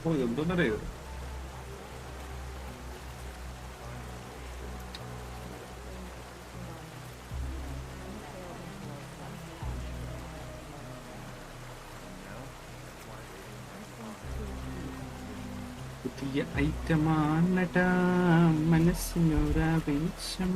ഓ എന്തോന്നറിയോ പുതിയ ഐറ്റമാണടാ മനസ്സിനൊരാവേശം.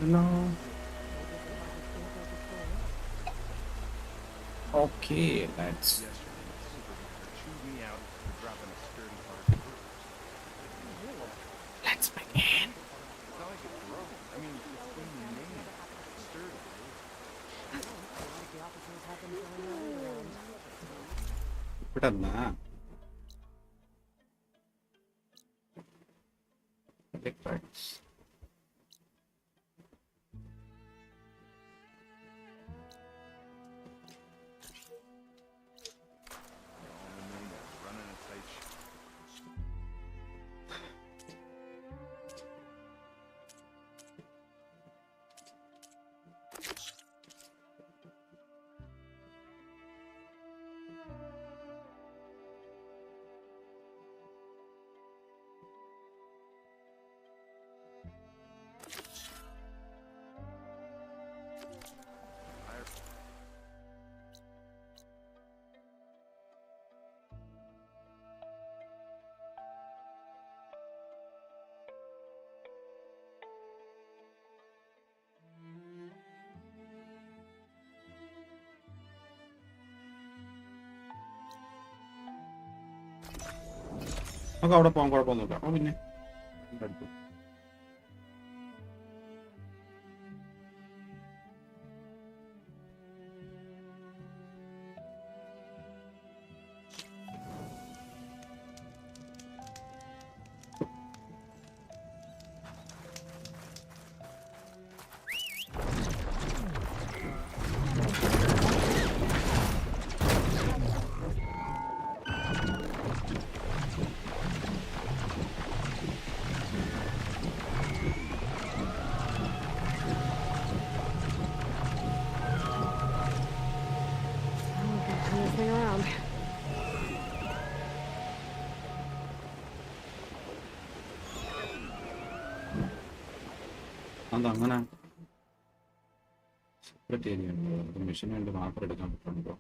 No. Okay, let's begin. ഇവിടെന്നാ നമുക്ക് അവിടെ പോകാൻ കുഴപ്പമൊന്നുമില്ല. അപ്പോൾ പിന്നെ അടുത്ത് അതങ്ങനെ സെപ്പറേറ്റ് ഏരിയ ഉണ്ടോ? അത് മെഷീൻ വേണ്ടി മാത്രം എടുക്കാൻ പറ്റുന്നുണ്ടോ?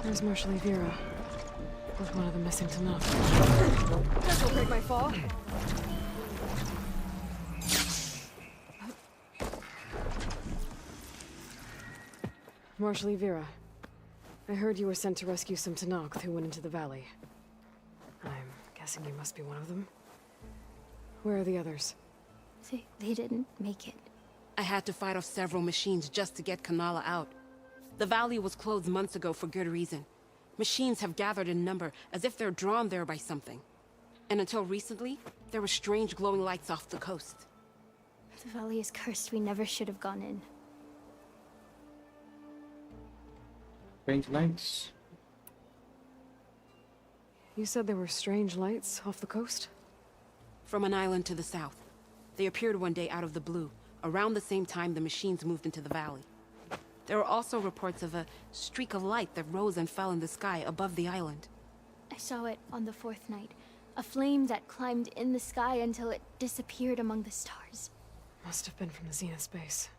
There's Marshal Vera. With one of them missing to nothing. This'll break my fall. Marshal Vera. I heard you were sent to rescue some Tanakh who went into the valley. I'm guessing you must be one of them. Where are the others? They didn't make it. I had to fight off several machines just to get Kanala out. The valley was closed months ago for good reason. Machines have gathered in number, as if they're drawn there by something. And until recently, there were strange glowing lights off the coast. The valley is cursed. We never should have gone in. Strange lights. You said there were strange lights off the coast? From an island to the south. They appeared one day out of the blue, around the same time the machines moved into the valley. There were also reports of a streak of light that rose and fell in the sky above the island. I saw it on the fourth night. A flame that climbed in the sky until it disappeared among the stars. Must have been from the Zenith space.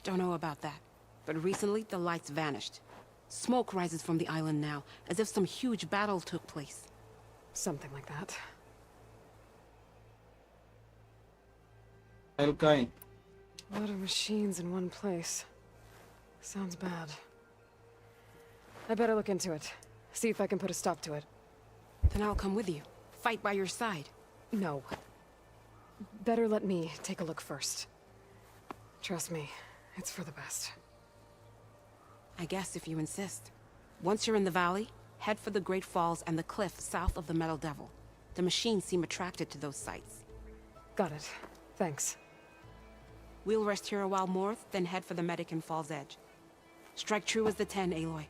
Don't know about that. But recently, the lights vanished. Smoke rises from the island now, as if some huge battle took place. Something like that. Elkai. A lot of machines in one place. Sounds bad. I better look into it. See if I can put a stop to it. Then I'll come with you. Fight by your side. No. Better let me take a look first. Trust me, it's for the best. I guess if you insist. Once you're in the valley, head for the Great Falls and the cliff south of the Metal Devil. The machines seem attracted to those sites. Got it. Thanks. We'll rest here a while more, then head for the Medican Falls edge. Strike true as the 10, Aloy.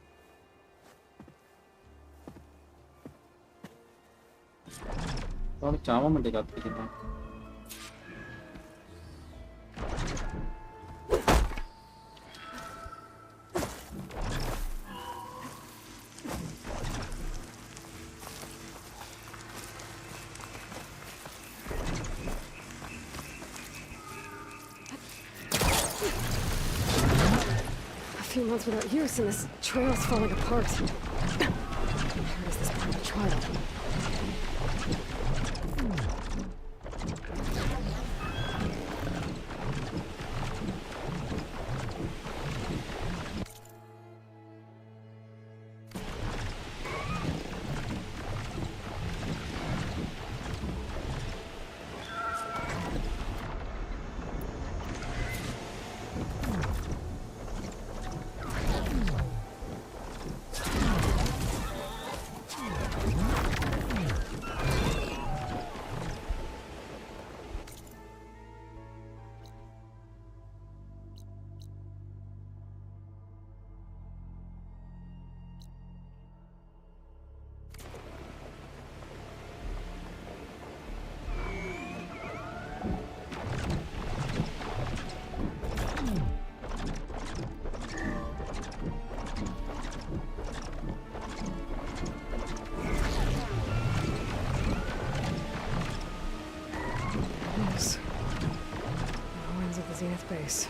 അവിടെ ചാവാൻ വേണ്ടി കാത്തിരിക്കുന്ന A few months without use and this trail's falling apart. Where is this part of the trial? Zenith base.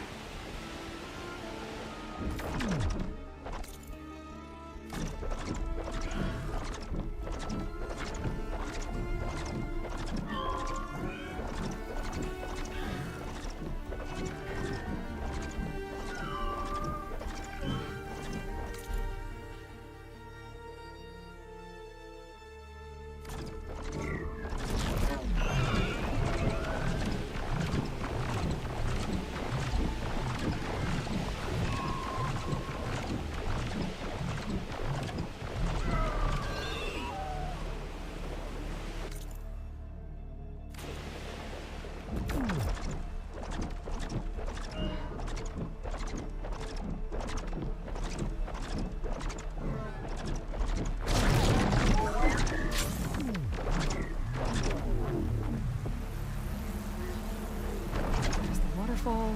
Waterfall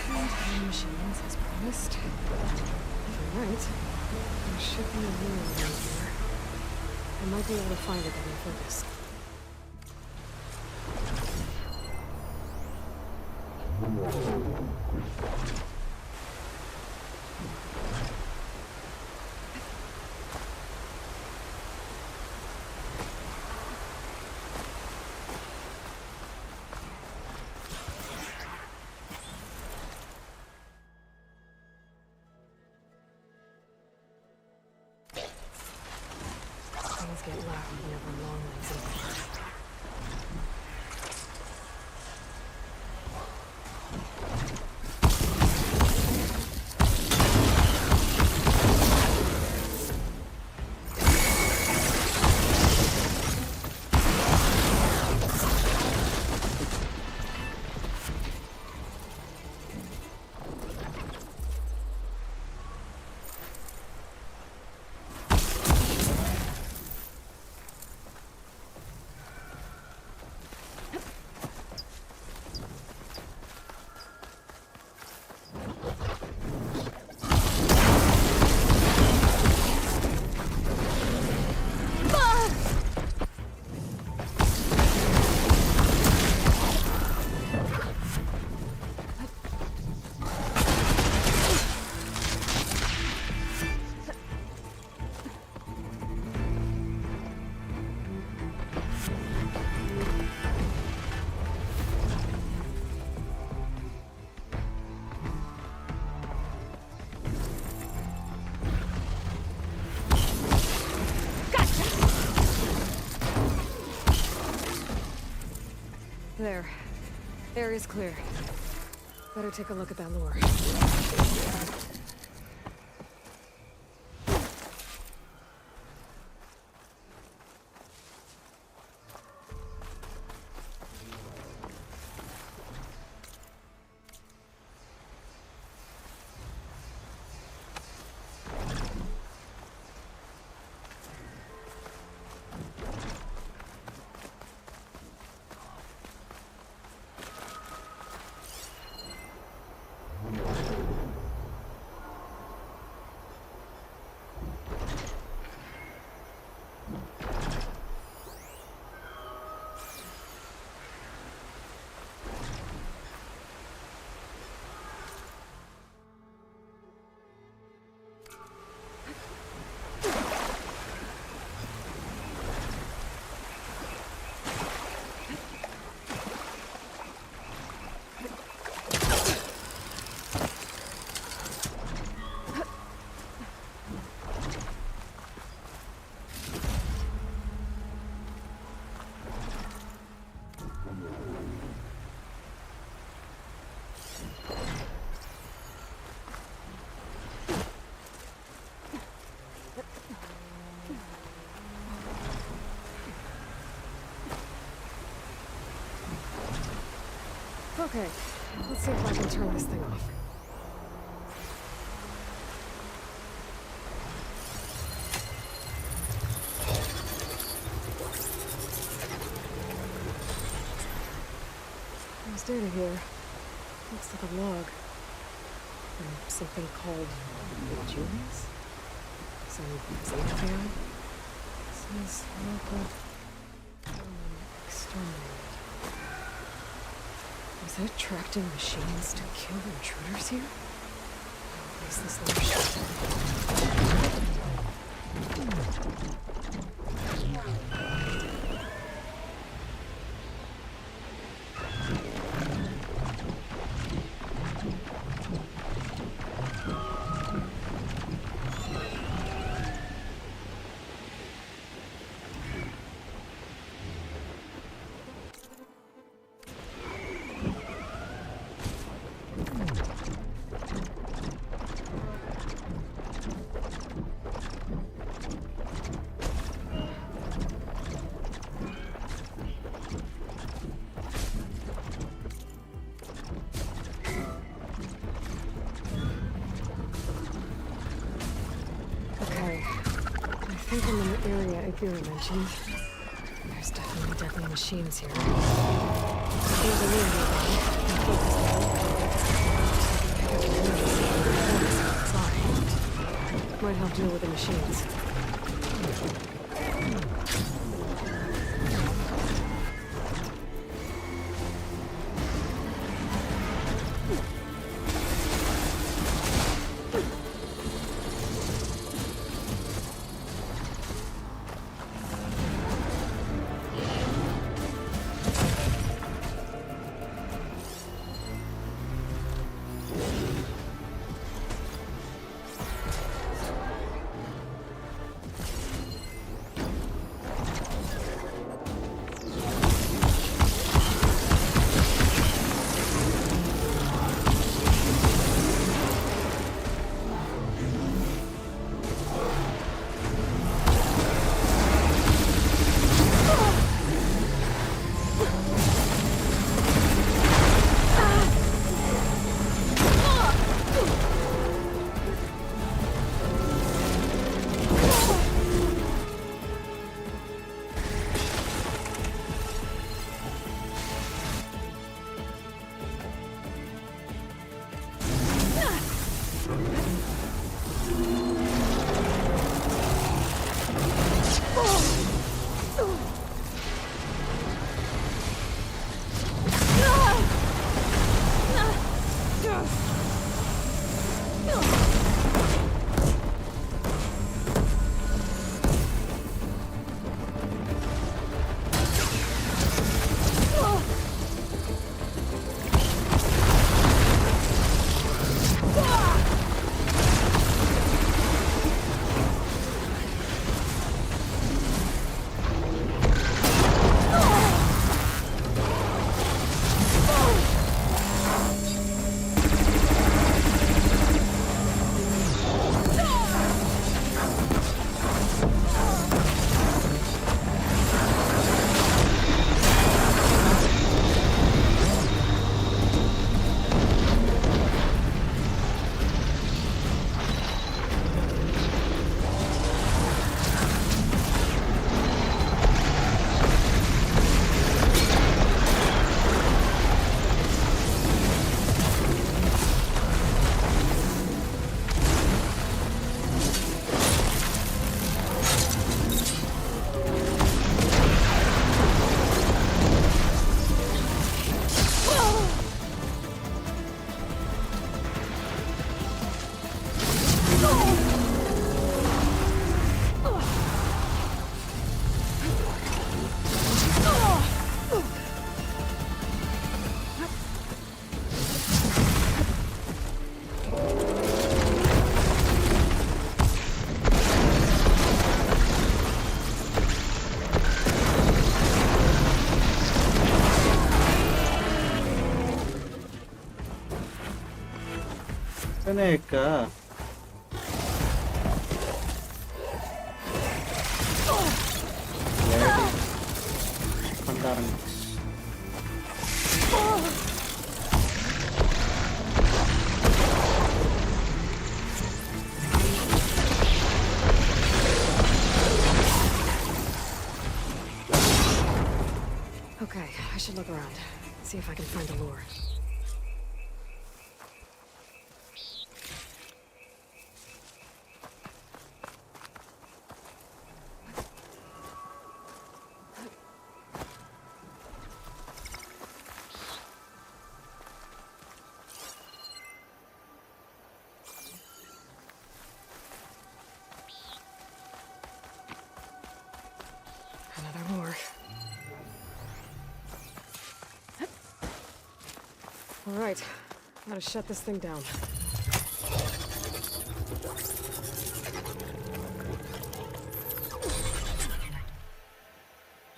and machines as promised. If I'm right, there should be a room around here. I might be able to find it in focus. There. Area's clear. Better take a look at that lure. Okay, let's see if I can turn this thing off. There's data here. Looks like a log. From something called BGMI? Some Zeta fan? Says local exterminated. Was it attracting machines to kill intruders here? What is this little shit? I think in the area Akira mentioned, there's definitely deadly machines here. There's a room nearby. I'm focused on it. Pick up an energy signal outside. Might help deal with the machines. Seneca. Pandarang. Okay, I should look around. See if I can find a lure. Another lure. All right, gotta shut this thing down.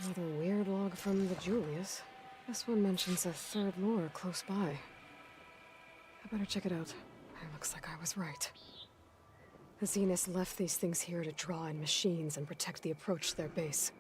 Another weird log from the Julius. This one mentions a third lure close by. I better check it out. It looks like I was right. The Zeniths left these things here to draw in machines and protect the approach to their base.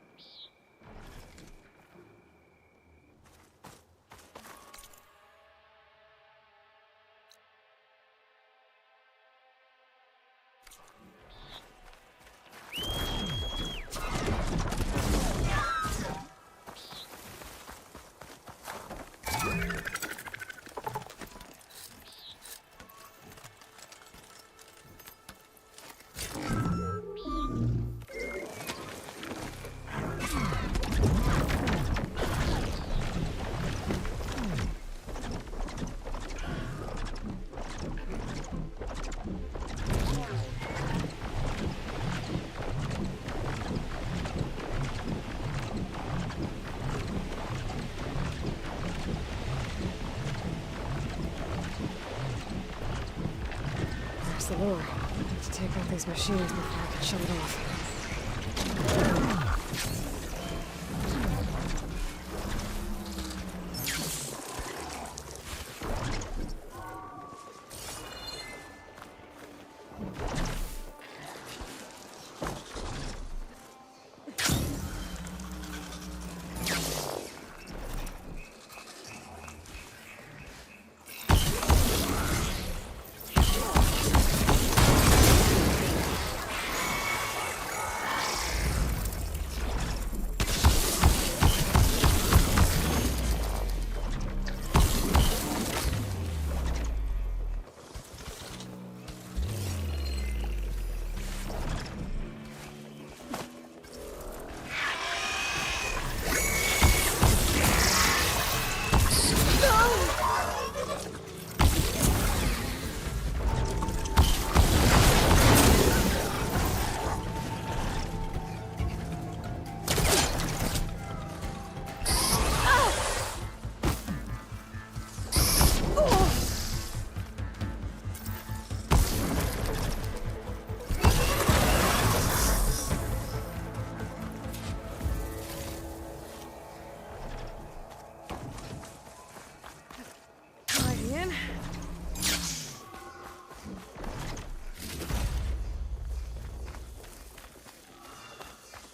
The lure. I need to take out these machines before I can shut it off.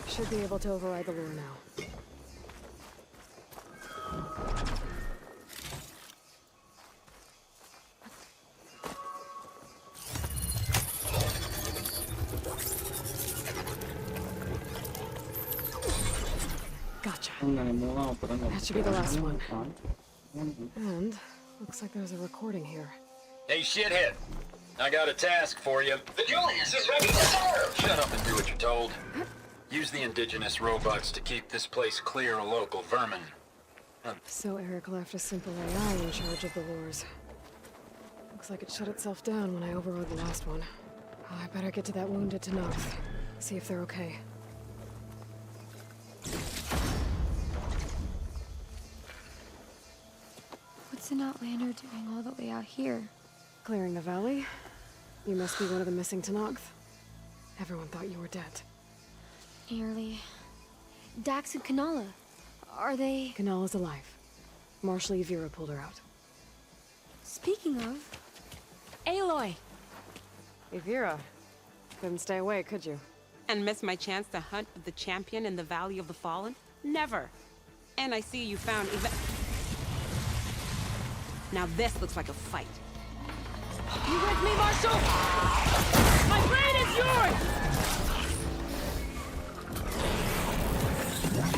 Should be able to override the lure now. Gotcha. That should be the last one. And looks like there's a recording here. Hey, shithead. I got a task for you. The Julius is ready to serve! Shut up and do what you're told. Use the indigenous robots to keep this place clear of local vermin. So Eric left a simple AI in charge of the lures. Looks like it shut itself down when I overrode the last one. Oh, I better get to that wounded Tanakh. See if they're okay. What's an outlander doing all the way out here? Clearing the valley? You must be one of the missing Tanakh. Everyone thought you were dead. Nearly. Dax and Kanala. Are they... Kanala's alive. Marshal Yvira pulled her out. Speaking of... Aloy! Evira. Couldn't stay away, could you? And miss my chance to hunt with the champion in the Valley of the Fallen? Never. And I see you found Now this looks like a fight. You with me, Marshal? My blade is yours!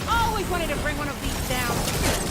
Always wanted to bring one of these down.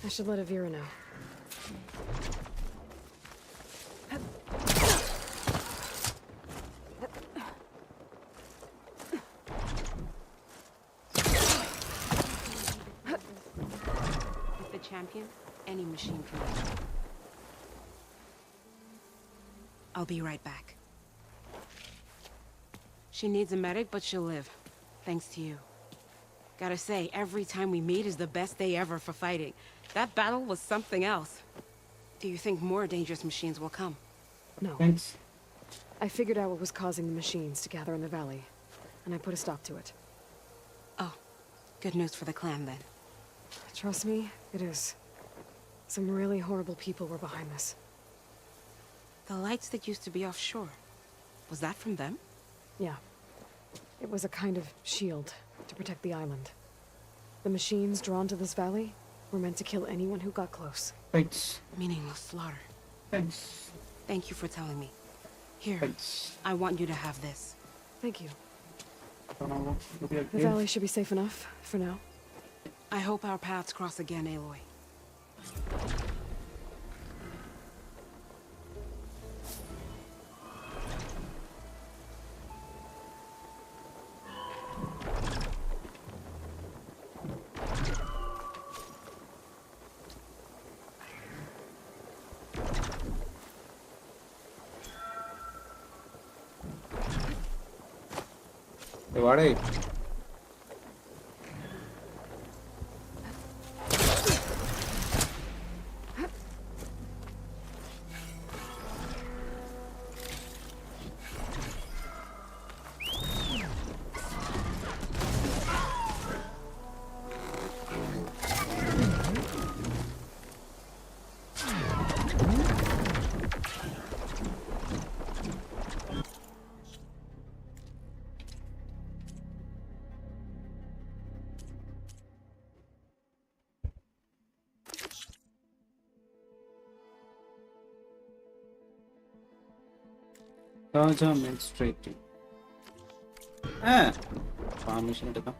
I should let Evira know. With the champion, any machine can win. I'll be right back. She needs a medic, but she'll live. Thanks to you. Gotta say, every time we meet is the best day ever for fighting. That battle was something else. Do you think more dangerous machines will come? No. Thanks. I figured out what was causing the machines to gather in the valley, and I put a stop to it. Oh, good news for the clan then. Trust me, it is. Some really horrible people were behind this. The lights that used to be offshore, was that from them? Yeah. It was a kind of shield to protect the island. The machines drawn to this valley were meant to kill anyone who got close. Thanks. Meaningless slaughter. Thanks. Thank you for telling me. Here, Thanks. I want you to have this. Thank you. Don't know. Maybe The valley should be safe enough, for now. I hope our paths cross again, Aloy. Hey, Vade. Raja administrative. Permission എടുക്കാം.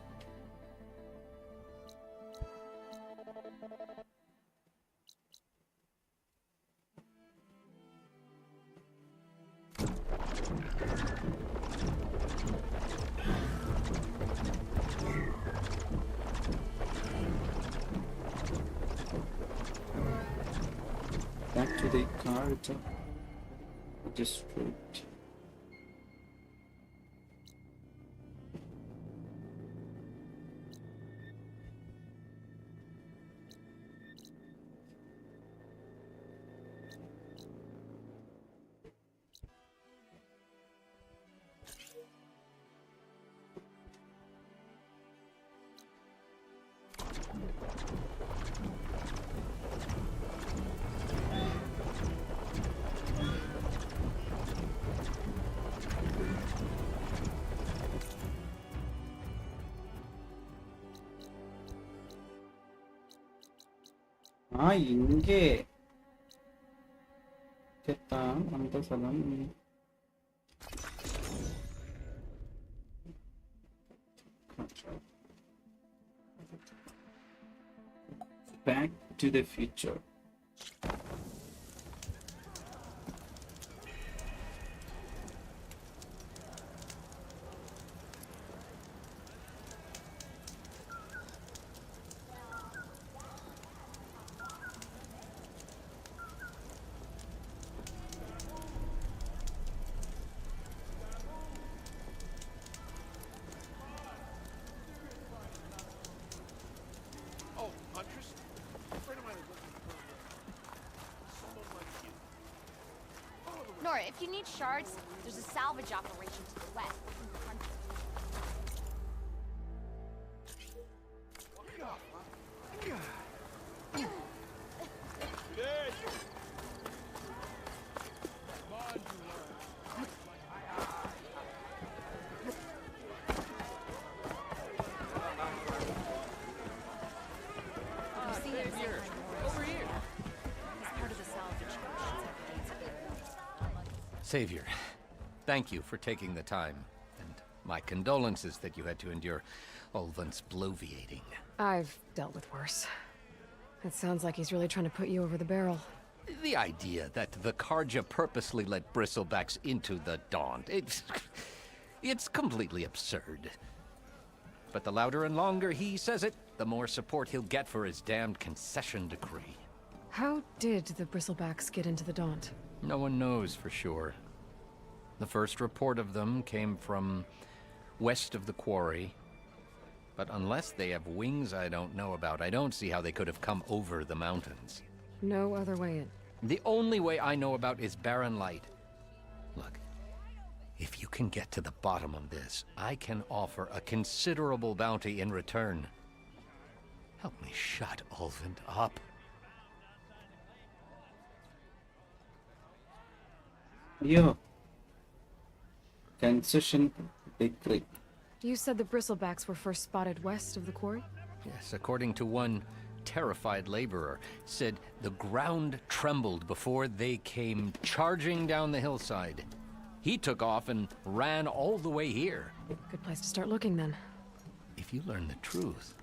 Back to the car. Just straight. ഇங்கே എത്താം അന്ത സ്ഥലം. Back to the future. Nora, if you need shards, there's a salvage operation to the west. Savior, thank you for taking the time, and my condolences that you had to endure Ulvan's bloviating. I've dealt with worse. It sounds like he's really trying to put you over the barrel. The idea that the Karja purposely let bristlebacks into the Daunt, it's completely absurd. But the louder and longer he says it, the more support he'll get for his damned concession decree. How did the bristlebacks get into the Daunt? No one knows for sure. The first report of them came from west of the quarry. But unless they have wings I don't know about, I don't see how they could have come over the mountains. No other way in. The only way I know about is barren light. Look, if you can get to the bottom of this, I can offer a considerable bounty in return. Help me shut Ulvan up. Yeah. Concession decree. You said the bristlebacks were first spotted west of the quarry? Yes, according to one terrified laborer, said the ground trembled before they came charging down the hillside. He took off and ran all the way here. Good place to start looking, then. If you learn the truth,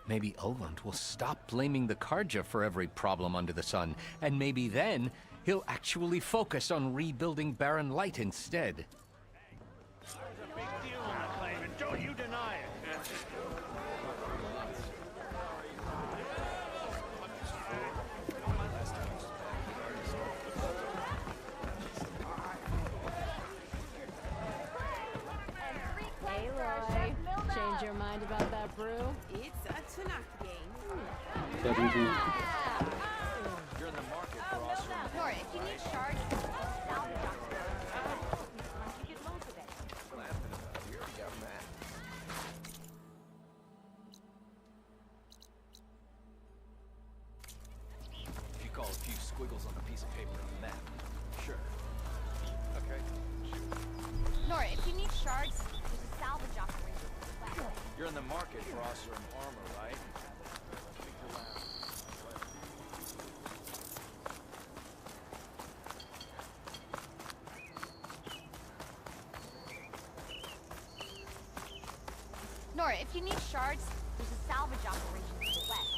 maybe Ulvund will stop blaming the Karja for every problem under the sun, and maybe then he'll actually focus on rebuilding Barren Light instead. There's a big deal on the claim, and don't you deny it. Hey, Roy. Change your mind about that brew? It's a Tanakh game. You're in the market for awesome. Nora, if you need shards, salvage operation. You get loads of it. If you call a few squiggles on a piece of paper on a map, sure. Okay. Nora, if you need shards, there's a salvage operation to the west. You're in the market for awesome armor, right? ignore it. If you need shards, there's a salvage operation to the west.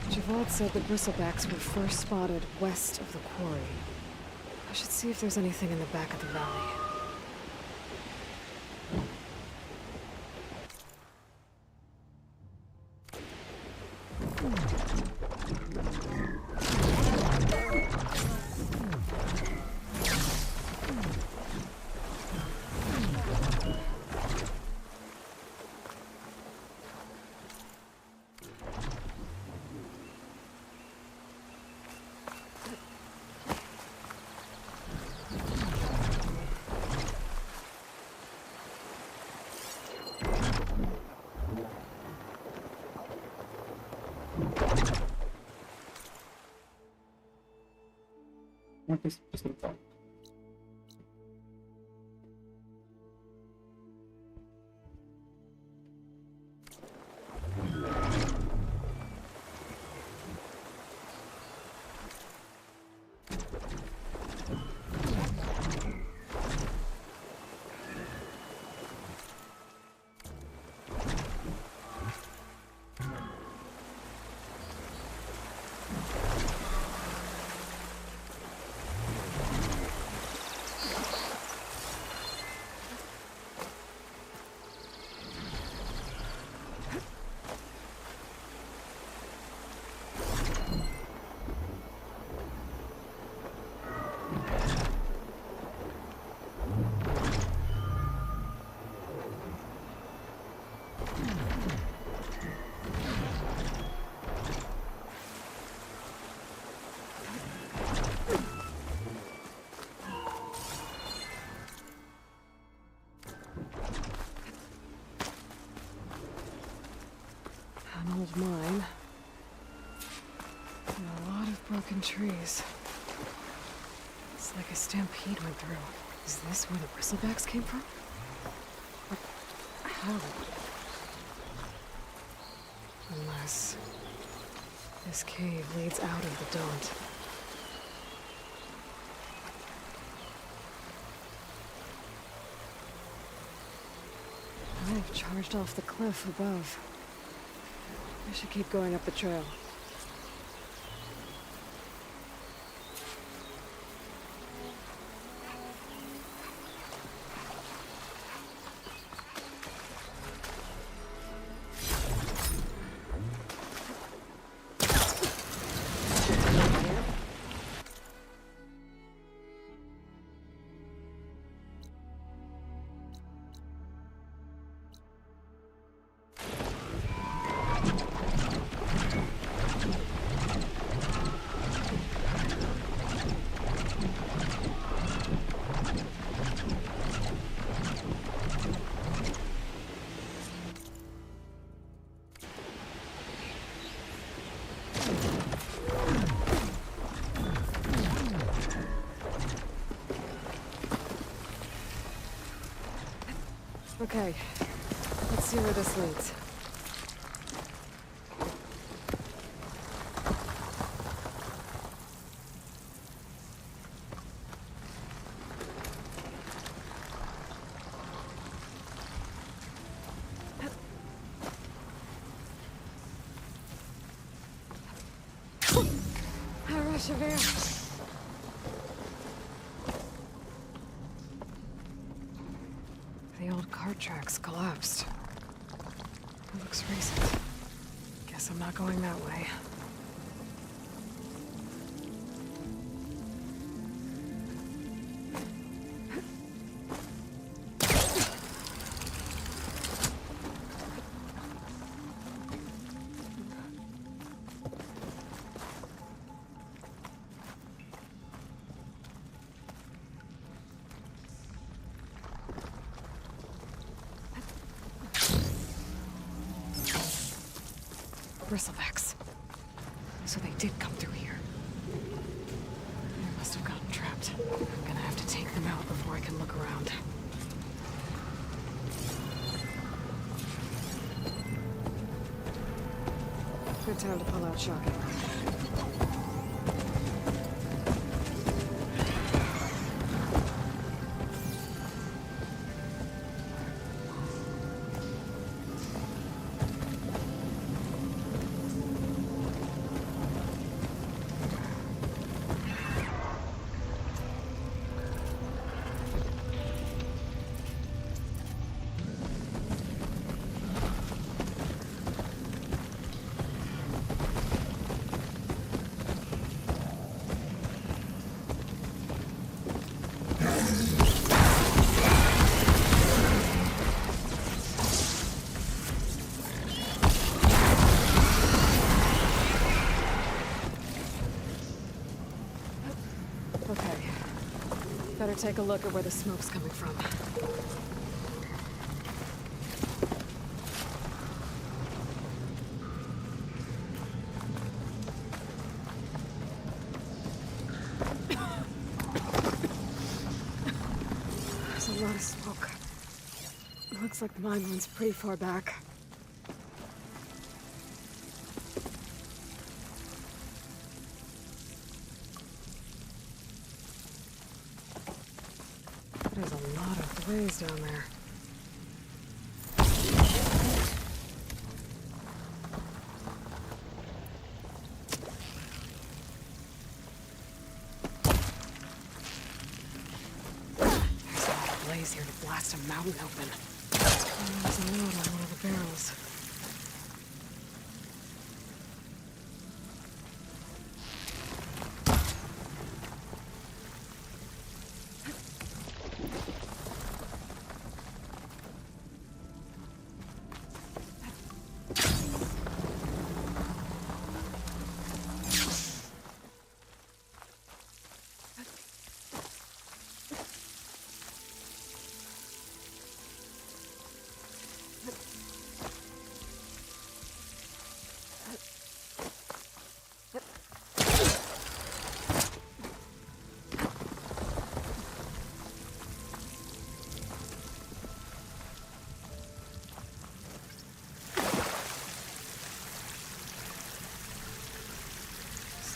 Javod said the bristlebacks were first spotted west of the quarry. I should see if there's anything in the back of the valley. What is Bristleback? An old mine. And a lot of broken trees. It's like a stampede went through. Is this where the bristlebacks came from? But how? Unless this cave leads out of the Daunt. I've charged off the cliff above. I should keep going up the trail. Okay, let's see where this leads. The old cart tracks collapsed. It looks recent. Guess I'm not going that way. Bristlebacks. So they did come through here. There Must have gotten trapped. I'm gonna have to take them out before I can look around. Good time to pull out shocking. Okay. Better take a look at where the smoke's coming from. There's a lot of smoke. It looks like the mine runs pretty far back. There's a lot of blaze down there. There's a lot of blaze here to blast a mountain open. And there's a note on one of the barrels.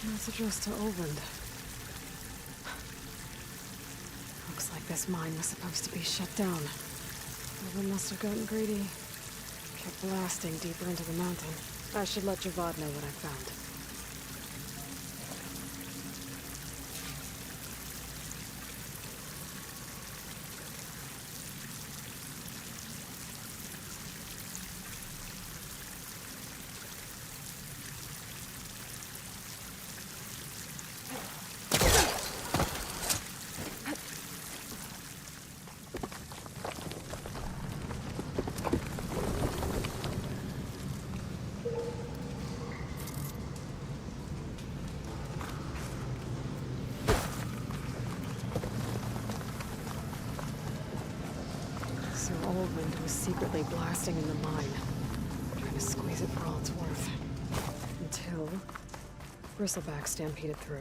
Message us to Oland. Looks like this mine was supposed to be shut down. Oland must have gotten greedy. Kept blasting deeper into the mountain. I should let Javad know what I found. So Oldwind was secretly blasting in the mine, trying to squeeze it for all it's worth. Until Bristleback stampeded through.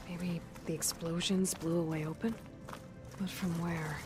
Maybe the explosions blew a way open? But from where?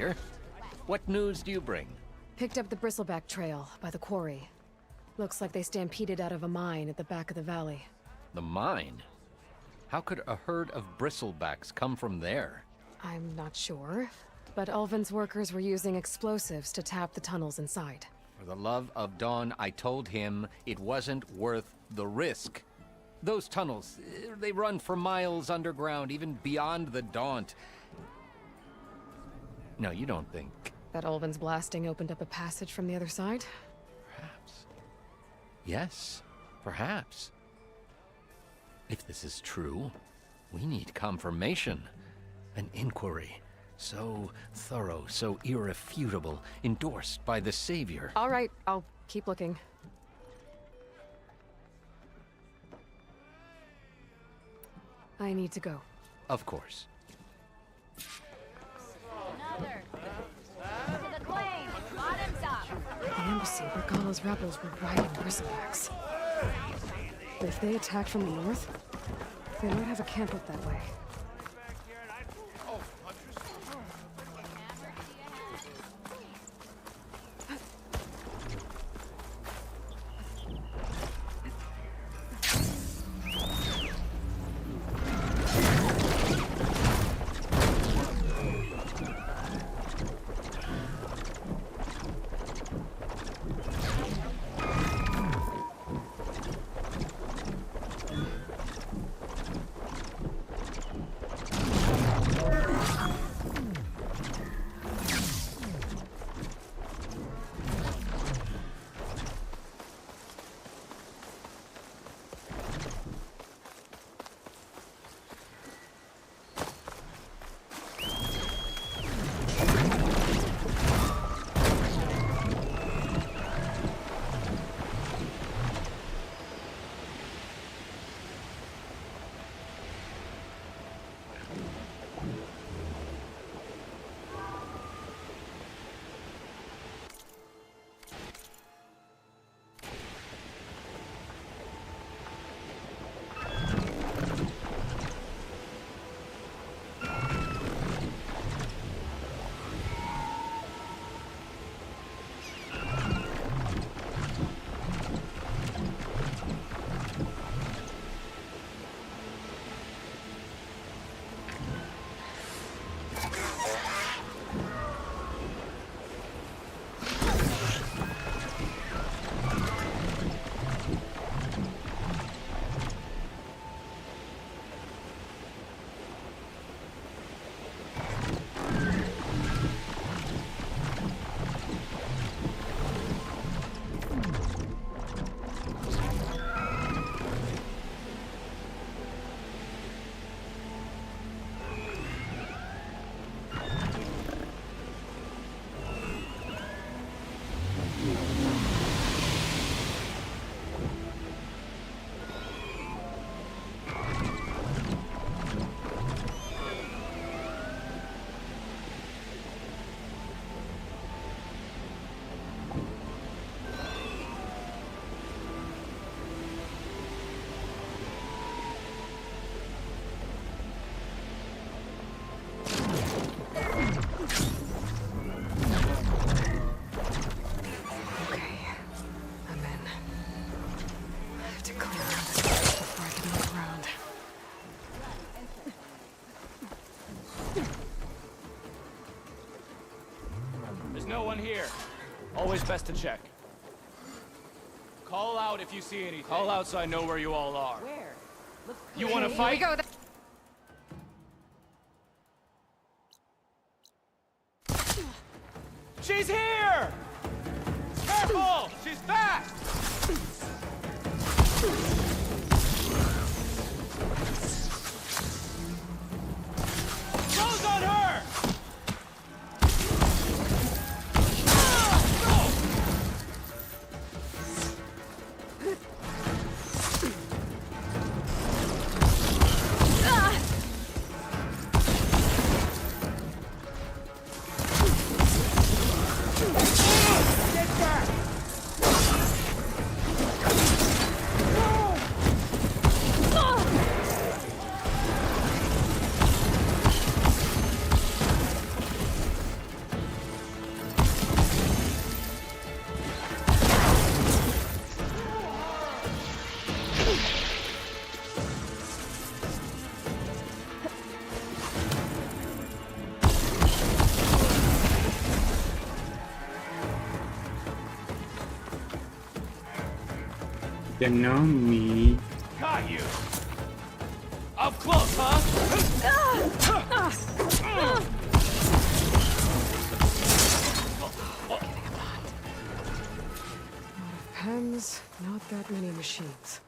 here. What news do you bring? Picked up the bristleback trail by the quarry. Looks like they stampeded out of a mine at the back of the valley. The mine? How could a herd of bristlebacks come from there? I'm not sure, but Ulvin's workers were using explosives to tap the tunnels inside. For the love of Dawn, I told him it wasn't worth the risk. Those tunnels, they run for miles underground, even beyond the Daunt. No, you don't think... That Ulvin's blasting opened up a passage from the other side? Perhaps. Yes, perhaps. If this is true, we need confirmation. An inquiry. So thorough, so irrefutable, endorsed by the Savior. All right, I'll keep looking. I need to go. Of course. Another. To the claim. Bottoms up. The embassy where Gala's rebels were riding bristlebacks. But if they attack from the north, they might have a camp up that way. No one here. Always best to check. Call out if you see anything. Call out so I know where you all are. Where? You want to fight? Here we go. She's here! Careful! She's fast! Close on her! Economy. Got you! Up close, huh? Pens, not that many machines.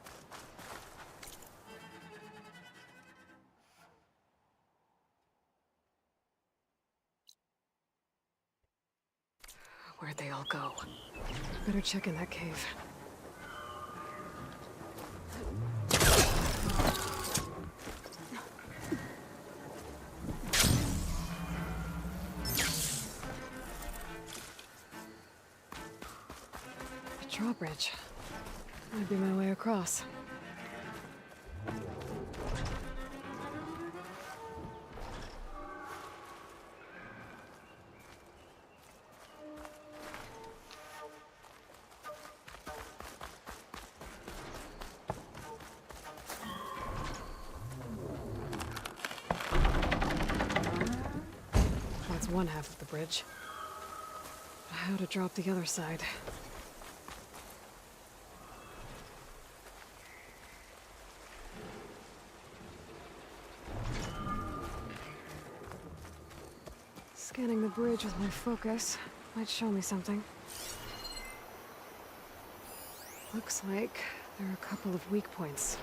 Where'd they all go? Better check in that cave. A drawbridge. Might be my way across. That's one half of the bridge. How to drop the other side? Scanning the bridge with my focus might show me something. Looks like there are a couple of weak points.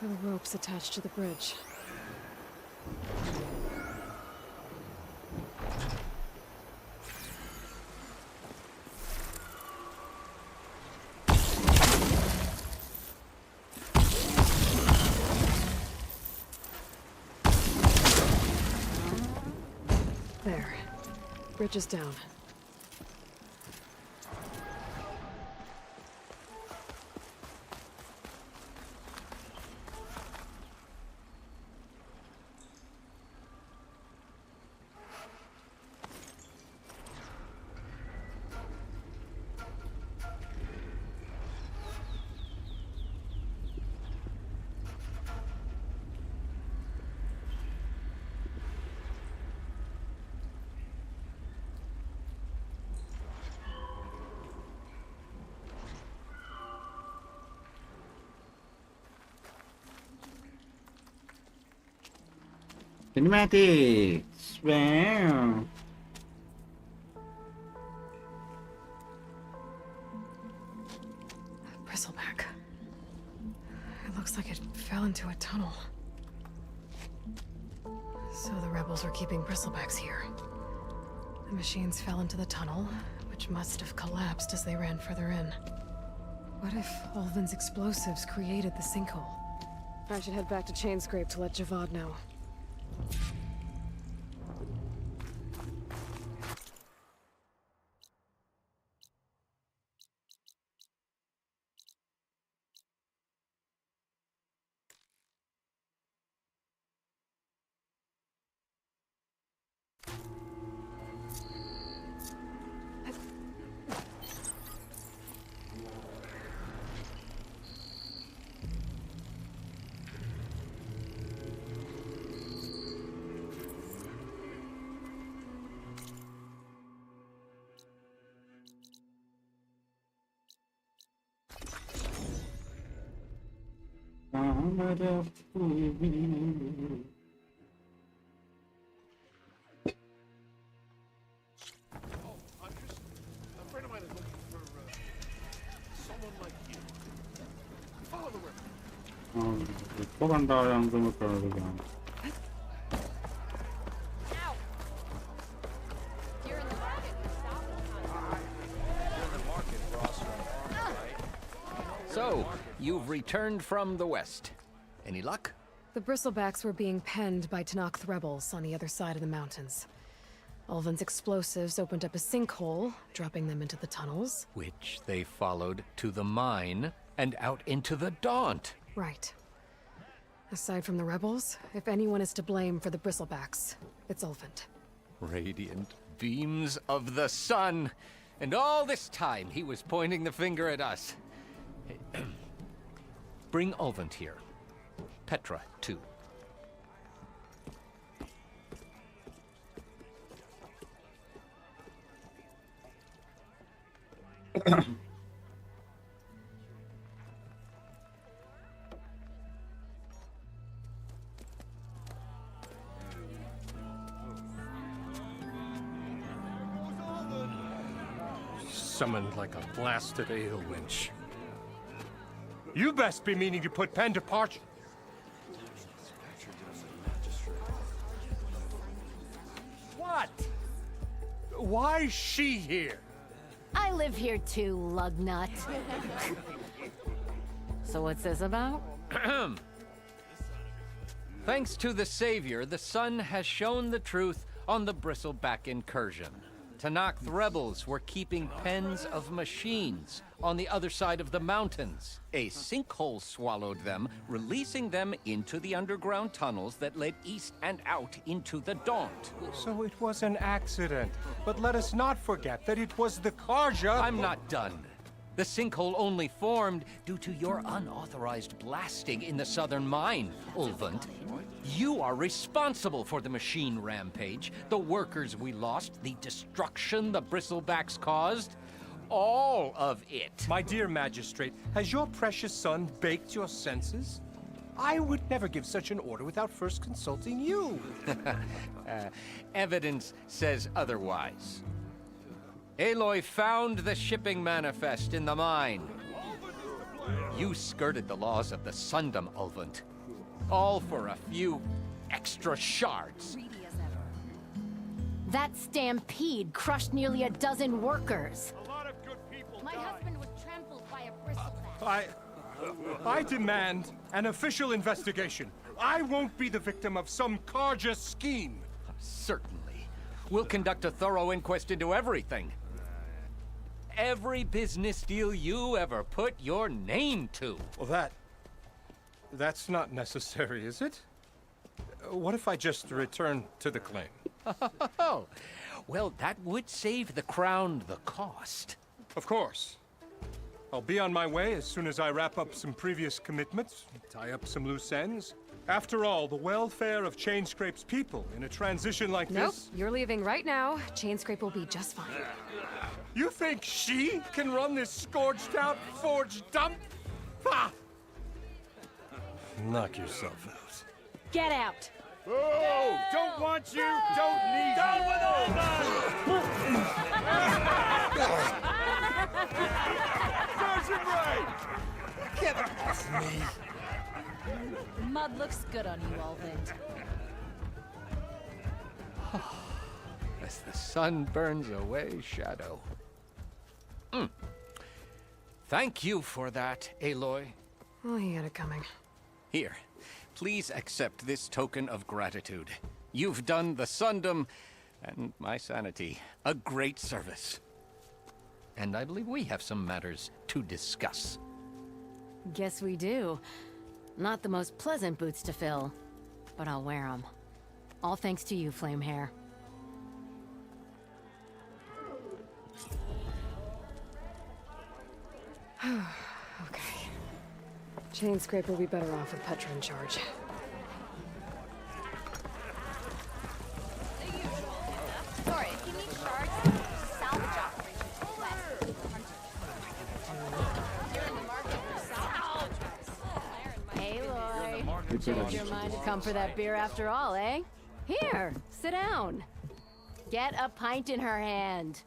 There are ropes attached to the bridge. There. Bridge is down. Cinematics. Wow. Bristleback. It looks like it fell into a tunnel. So the rebels were keeping bristlebacks here. The machines fell into the tunnel, which must have collapsed as they ran further in. What if Ulvin's explosives created the sinkhole? I should head back to Chainscrape to let Javad know. 또 간다 양금을 깔아주고. So, you've returned from the west. Any luck? The bristlebacks were being penned by Tanakh rebels on the other side of the mountains. Ulvin's explosives opened up a sinkhole, dropping them into the tunnels. Which they followed to the mine and out into the Daunt. Right. Aside from the rebels, if anyone is to blame for the bristlebacks, it's Ulvin. Radiant beams of the sun! And all this time he was pointing the finger at us. Bring Ulvin here. Petra, too. summoned like a blasted ale winch. You best be meaning to put pen to parchment. What? Why's she here? I live here too, lugnut. So what's this about? Thanks to the Savior, the sun has shown the truth on the Bristleback incursion. Tanakh rebels were keeping pens of machines on the other side of the mountains. A sinkhole swallowed them, releasing them into the underground tunnels that led east and out into the Daunt. So it was an accident. But let us not forget that it was the Karja. I'm not done. The sinkhole only formed due to your unauthorized blasting in the southern mine, Ulvund. You are responsible for the machine rampage, the workers we lost, the destruction the Bristlebacks caused. All of it. My dear magistrate, has your precious son baked your senses? I would never give such an order without first consulting you. Evidence says otherwise. Aloy found the shipping manifest in the mine. You skirted the laws of the Sundom, Ulvund. All for a few extra shards. That stampede crushed nearly a dozen workers. A lot of good people My husband was trampled by a bristleback. I demand an official investigation. I won't be the victim of some Karja scheme. Certainly. We'll conduct a thorough inquest into everything. Every business deal you ever put your name to. Well, that's not necessary, is it? What if I just return to the claim? Oh, well, that would save the crown the cost. Of course. I'll be on my way as soon as I wrap up some previous commitments, tie up some loose ends. After all, the welfare of Chainscrape's people in a transition like Nope, this... you're leaving right now. Chainscrape will be just fine. You think she can run this scorched-out forged dump? Ha! Knock yourself out. Get out! Oh! Don't want you, don't need you! Down with all Sergeant Ray! Get off me! Mud looks good on you, Ulvund. As the sun burns away shadow. Thank you for that, Aloy. Oh, he had it coming. Here, please accept this token of gratitude. You've done the Sundom and my sanity a great service. And I believe we have some matters to discuss. Guess we do. Not the most pleasant boots to fill, but I'll wear them. All thanks to you, Flamehair. Okay. Chainscrape will be better off with Petra in charge. Sorry, if you need shards, salvage operations west. You're in the market for salvage. Aloy, change your mind to come for that beer after all, eh? Here, sit down. Get a pint in her hand.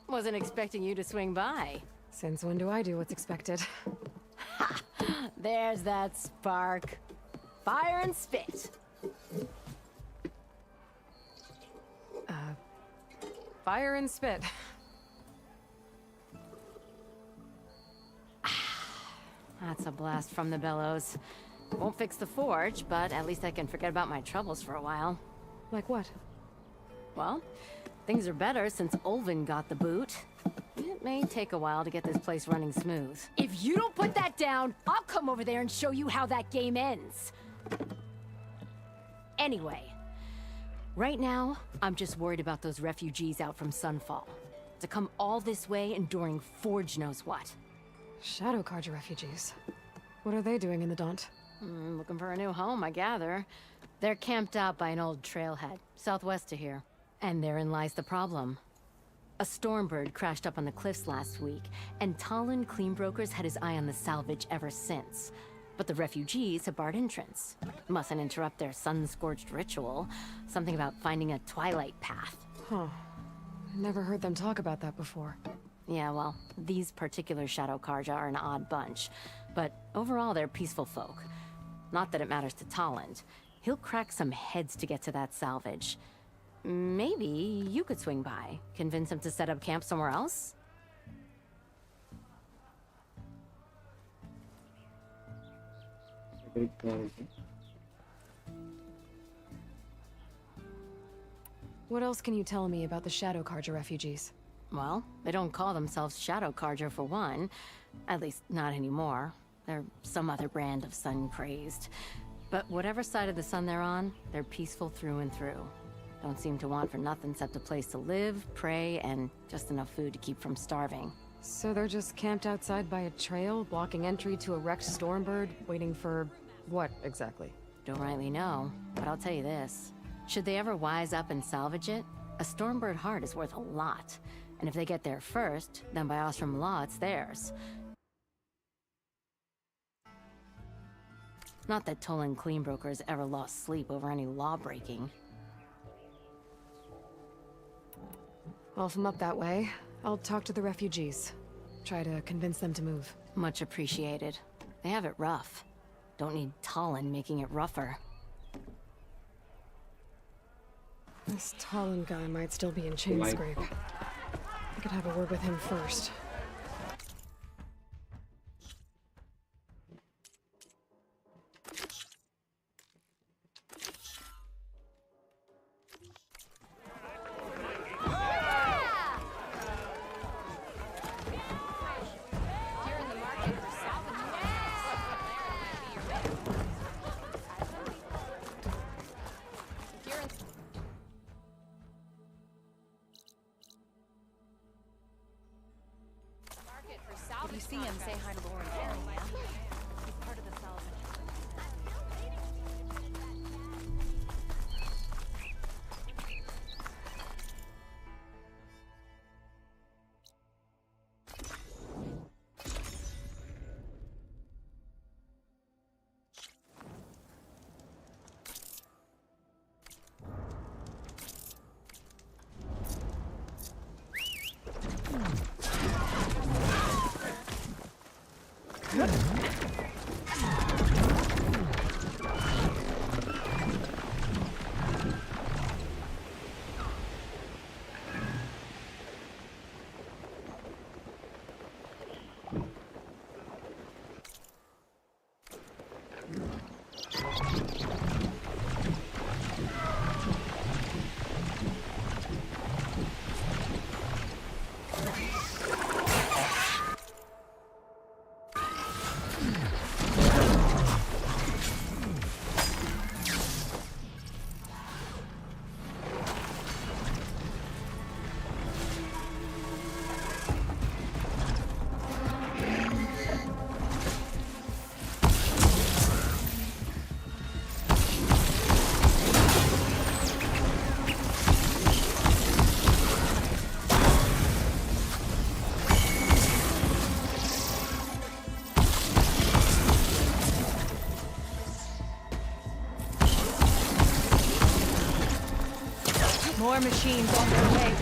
Wasn't expecting you to swing by. Since when do I do what's expected? There's that spark. Fire and spit. Fire and spit. That's a blast from the bellows. Won't fix the forge, but at least I can forget about my troubles for a while. Like what? Well, things are better since Ulvund got the boot. It may take a while to get this place running smooth. If you don't put that down, I'll come over there and show you how that game ends. Anyway, right now, I'm just worried about those refugees out from Sunfall. To come all this way enduring Forge knows what. Shadow Karja refugees. What are they doing in the Daunt? Looking for a new home, I gather. They're camped out by an old trailhead, southwest of here. And therein lies the problem. A Stormbird crashed up on the cliffs last week, and Talon Cleanbrokers had his eye on the salvage ever since. But the refugees have barred entrance. Mustn't interrupt their sun-scorched ritual. Something about finding a twilight path. Huh. Never heard them talk about that before. Yeah, well, these particular Shadow Karja are an odd bunch, but overall they're peaceful folk. Not that it matters to Tolland. He'll crack some heads to get to that salvage. Maybe you could swing by, convince him to set up camp somewhere else? What else can you tell me about the Shadow Karja refugees? Well, they don't call themselves Shadow Karja for one. At least, not anymore. They're some other brand of sun-crazed. But whatever side of the sun they're on, they're peaceful through and through. Don't seem to want for nothing except a place to live, pray, and just enough food to keep from starving. So they're just camped outside by a trail, blocking entry to a wrecked Stormbird, waiting for... what, exactly? Don't rightly know, but I'll tell you this. Should they ever wise up and salvage it, a Stormbird heart is worth a lot. And if they get there first, then by Ostrom law, it's theirs. Not that Tolan Cleanbrokers ever lost sleep over any law-breaking. Well, if I'm up that way, I'll talk to the refugees. Try to convince them to move. Much appreciated. They have it rough. Don't need Tolan making it rougher. This Tolland guy might still be in Chainscrape. I could have a word with him first. If you see him, say hi to Lauren for me, yeah? He's part of the salvage. More machines on their way.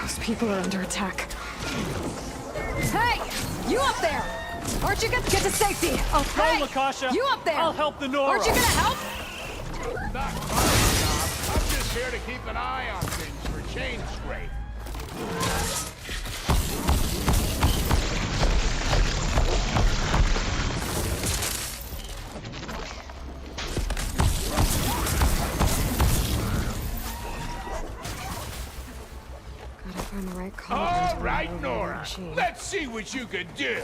Those people are under attack. Hey! You up there! Aren't you gonna get to safety? I'll go, Hey! Lakasha! You up there! I'll help the Nora! Aren't you gonna help? Not my job. I'm just here to keep an eye on things for Chainscrape. Gotta find the right call. All right, Nora. Let's see what you can do.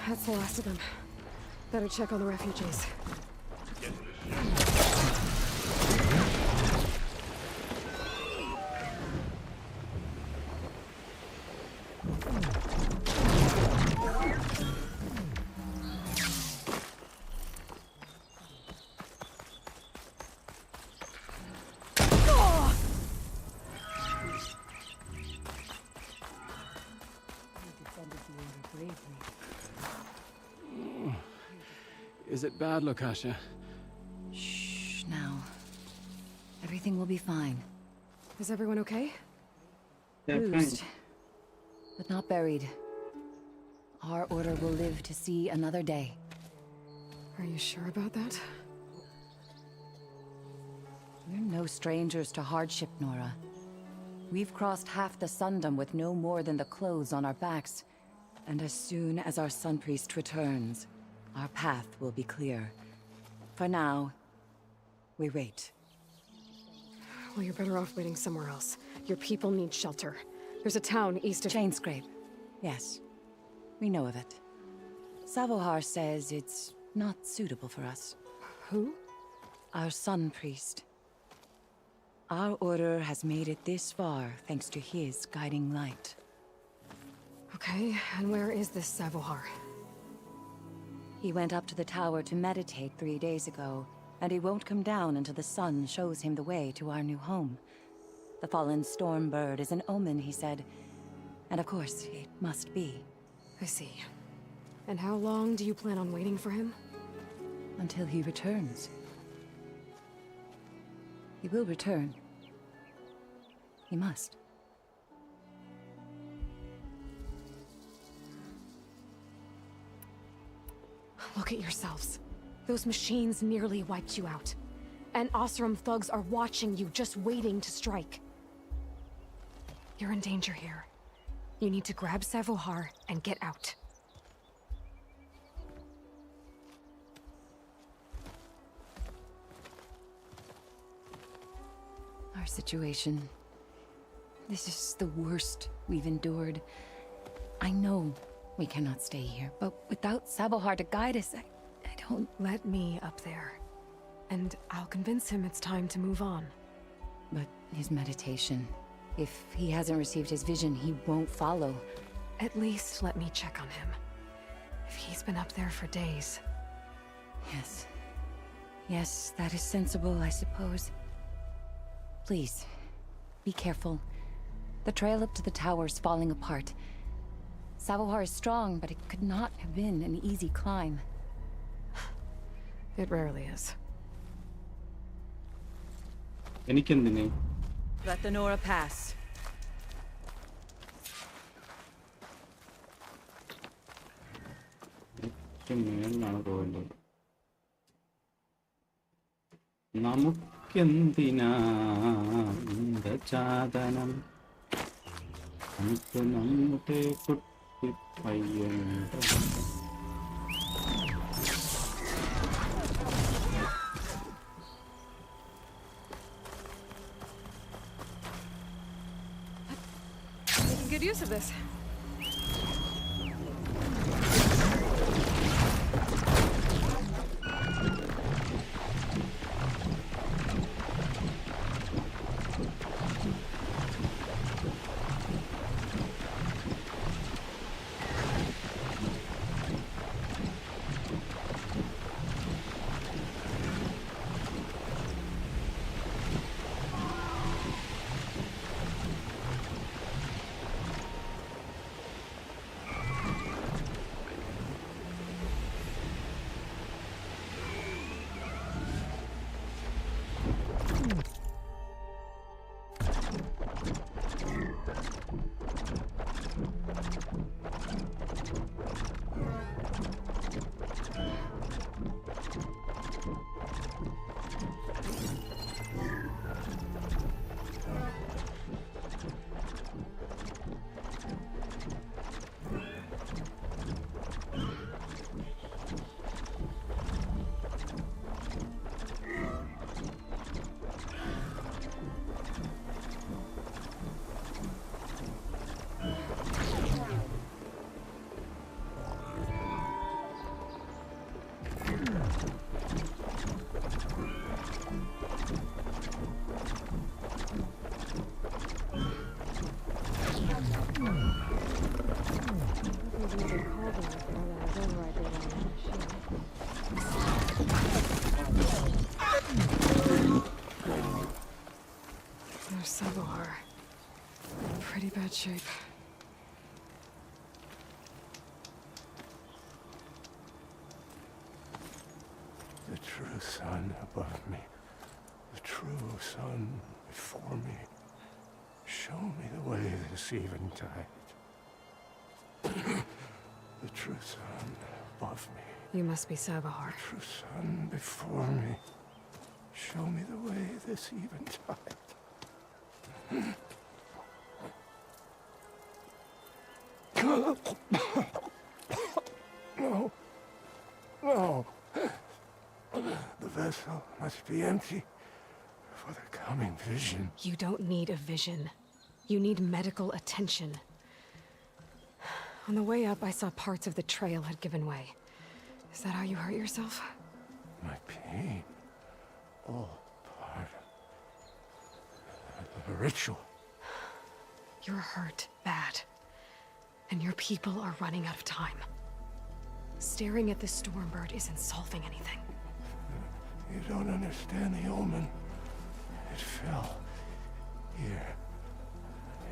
That's the last of them. Better check on the refugees. Is it bad, Lakasha? Shh, now. Everything will be fine. Is everyone okay? Yeah, fine. Bruised, but not buried. Our order will live to see another day. Are you sure about that? We're no strangers to hardship, Nora. We've crossed half the Sundom with no more than the clothes on our backs. And as soon as our Sun Priest returns, our path will be clear. For now, we wait. Well, you're better off waiting somewhere else. Your people need shelter. There's a town east of... Chainscrape. Yes. We know of it. Savohar says it's not suitable for us. Who? Our Sun Priest. Our order has made it this far thanks to his guiding light. Okay, and where is this Savohar? He went up to the tower to meditate 3 days ago, and he won't come down until the sun shows him the way to our new home. The fallen storm bird is an omen, he said. And of course, it must be. I see. And how long do you plan on waiting for him? Until he returns. He will return. He must. Look at yourselves. Those machines nearly wiped you out. And Osram thugs are watching you, just waiting to strike. You're in danger here. You need to grab Savohar and get out. Our situation... This is the worst we've endured. I know we cannot stay here, but without Savohar to guide us, I don't... Let me up there. And I'll convince him it's time to move on. But his meditation... If he hasn't received his vision, he won't follow. At least let me check on him. If he's been up there for days. Yes. Yes, that is sensible, I suppose. Please, be careful. The trail up to the tower's falling apart. Savohar is strong, but it could not have been an easy climb. It rarely is. എനിക്കെന്തിന്? Let the Nora pass. മേളിലാണ് പോകേണ്ടത്. നമുക്കെന്തിനാ ചാതനം നമുക്ക് നമ്മുടെ കുട്ടി പയ്യനുണ്ട്. Making good use of this. There's Savohar. In pretty bad shape. The true sun above me, the true sun before me. Show me the way this eventide. The true sun above me. You must be Savahar. The true sun before me. Show me the way this eventide. No. No. The vessel must be empty for the coming vision. You don't need a vision. You need medical attention. On the way up, I saw parts of the trail had given way. Is that how you hurt yourself? My pain. All part of the ritual. You're hurt bad. And your people are running out of time. Staring at the Stormbird isn't solving anything. You don't understand the omen. It fell here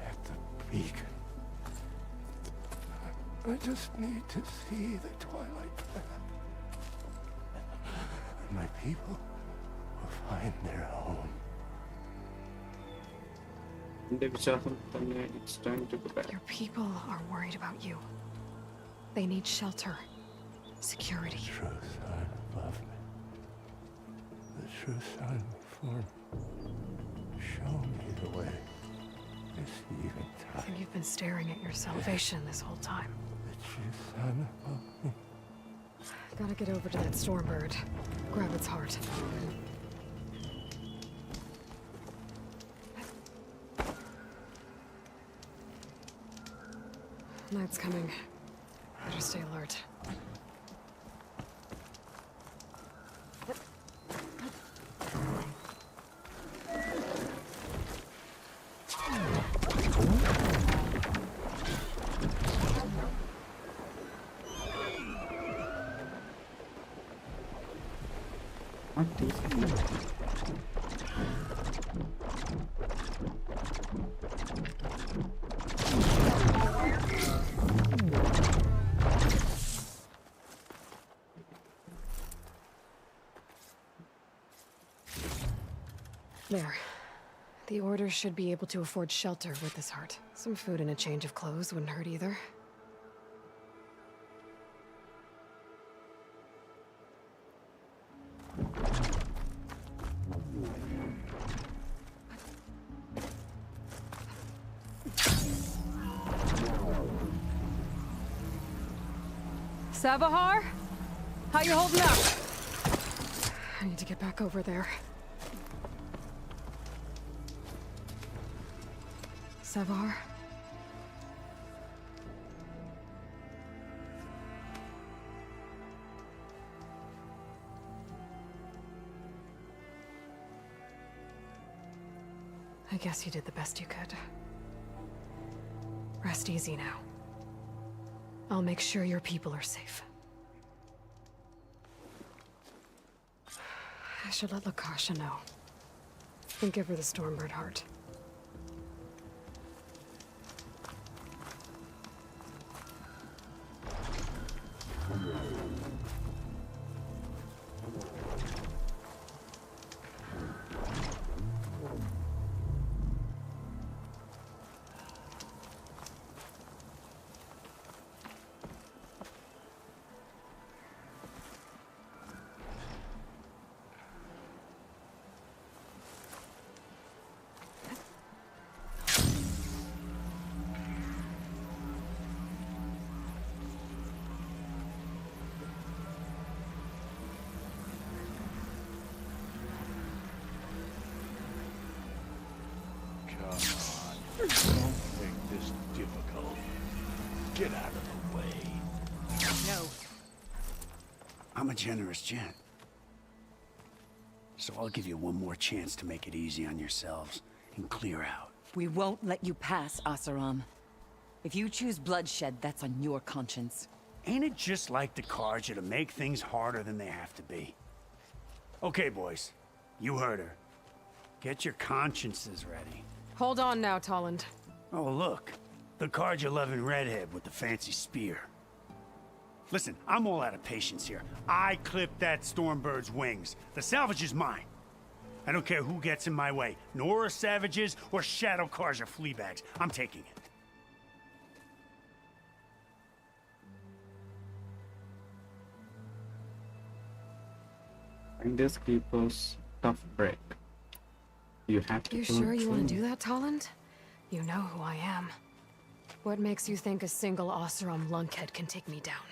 at the beacon. I just need to see the twilight path. And my people will find their home. It's time to go back. Your people are worried about you. They need shelter. Security. The true sun above me. The true sun before me. Show me the way. This eventide. I think you've been staring at your salvation this whole time. The true sun above me. Gotta get over to that Stormbird. Grab its heart. Night's coming. Better stay alert. There. The Order should be able to afford shelter with this heart. Some food and a change of clothes wouldn't hurt either. Savahar? How you holding up? I need to get back over there. Savahar? I guess you did the best you could. Rest easy now. I'll make sure your people are safe. I should let Lakasha know. And give her the Stormbird heart. Don't make this difficult. Get out of the way. No. I'm a generous gent. So I'll give you one more chance to make it easy on yourselves and clear out. We won't let you pass, Asaram. If you choose bloodshed, that's on your conscience. Ain't it just like the Carja to make things harder than they have to be? Okay, boys. You heard her. Get your consciences ready. Hold on now, Tolland. Oh, look. The Carja-loving redhead with the fancy spear. Listen, I'm all out of patience here. I clipped that Stormbird's wings. The salvage is mine. I don't care who gets in my way. Nora savages or shadow cars or fleabags. I'm taking it. And this keeper's tough break. You have to. You sure you want to do that, Tolland? You know who I am. What makes you think a single Oseram lunkhead can take me down?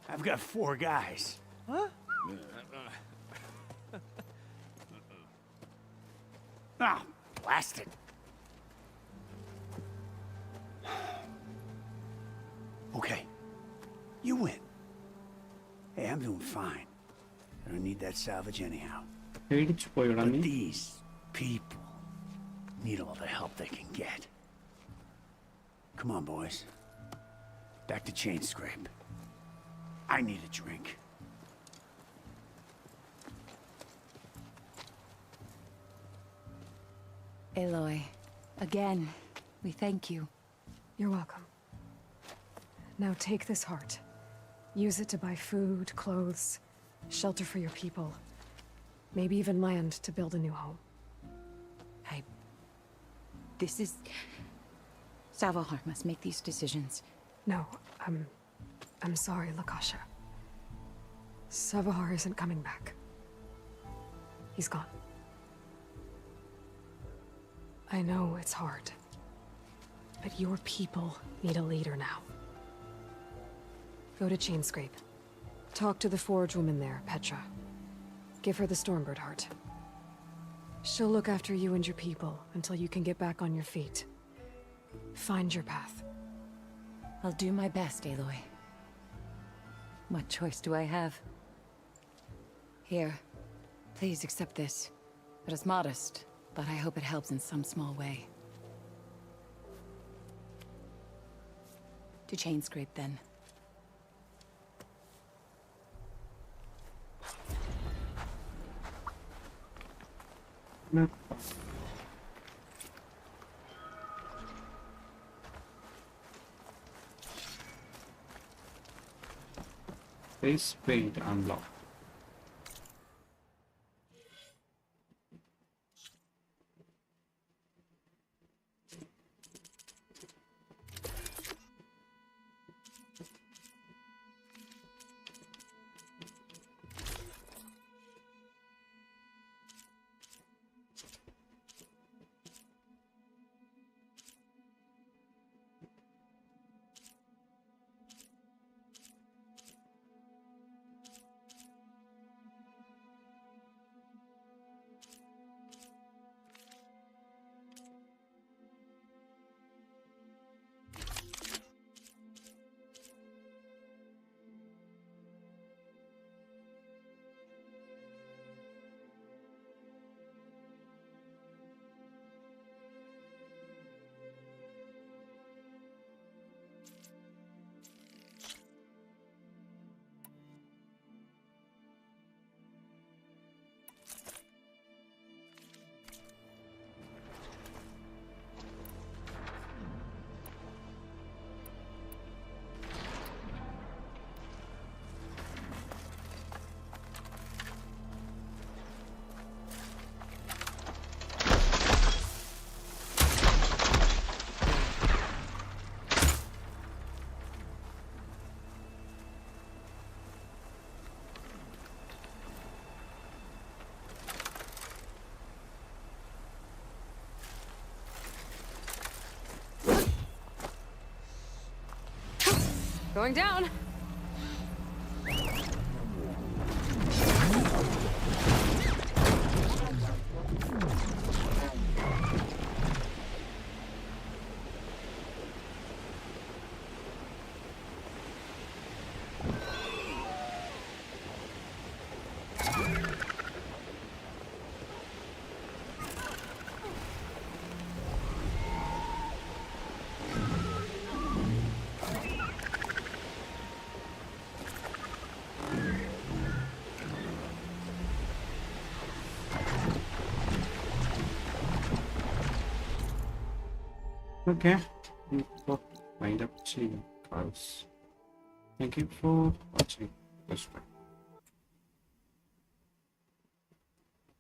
I've got 4 guys. Huh? Ah, blast it. Okay. You win. Hey, I'm doing fine. I don't need that salvage anyhow. But these people need all the help they can get. Come on, boys. Back to Chain Scrape. I need a drink. Aloy, again, we thank you. You're welcome. Now take this heart. Use it to buy food, clothes, shelter for your people. Maybe even land to build a new home. This is... Savahar must make these decisions. No, I'm sorry, Lakasha. Savahar isn't coming back. He's gone. I know it's hard, but your people need a leader now. Go to Chainscrape. Talk to the forge woman there, Petra. Give her the Stormbird heart. She'll look after you and your people until you can get back on your feet. Find your path. I'll do my best, Aloy. What choice do I have? Here, please accept this. It is modest, but I hope it helps in some small way. To Chainscrape, then. No. Face paint unlocked. Going down! Okay, we'll wind up seeing cars. Thank you for watching this one.